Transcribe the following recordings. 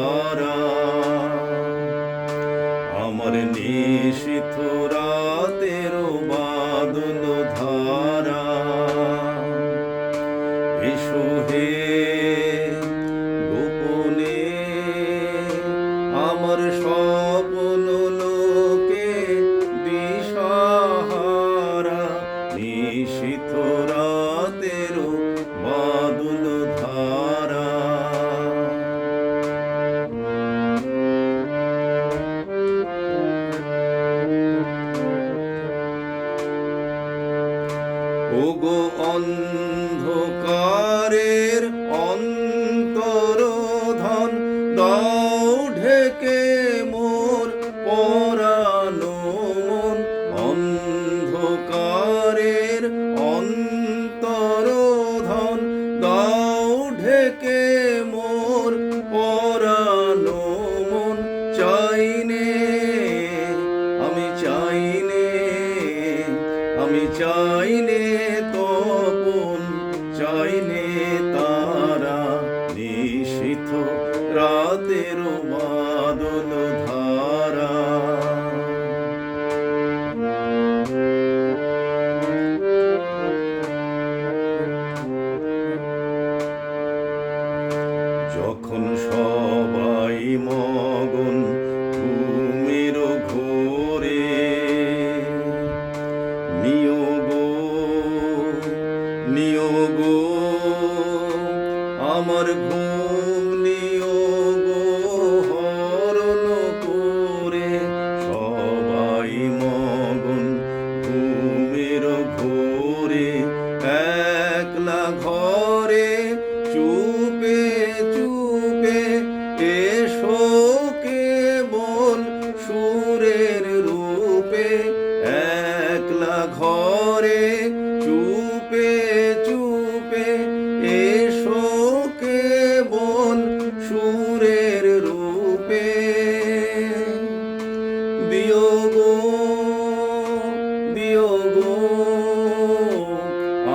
ধারা আমার নিশীথ রাতের বাদল ধারা এসো হে গোপনে আমার স্বপ্ন লোকে দিশাহারা নিশীথ রাতের বাদল ধারা ওগো অন্ধকারের অন্তরধন দাও ঢেকে মোর পরানো মন অন্ধকারের অন্তরধন দাও ঢেকে মোর পরানো মন চাইনে আমি চাইনে তপন চাইনে তারা নিশীথ রাতের বাদল ধারা যখন সবাই মগন ঘুমের ঘোরে নিয়োগ আমার ঘুম নিয়োগ হরণ করে সবাই মগন ঘুমের ঘোরে একলা ঘরে চুপে চুপে এসো কেবল সুরের রূপে একলা ঘরে চুপে চুপে এসো কেবল সুরের রূপে দিও গো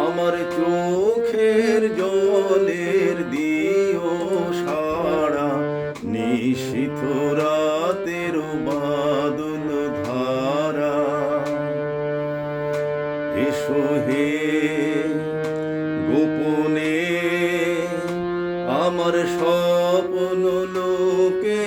আমার চোখের জলের দিও সারা নিশীথ রাতের বাদল ধারা এসো হে গোপনে আমার স্বপ্ন লোকে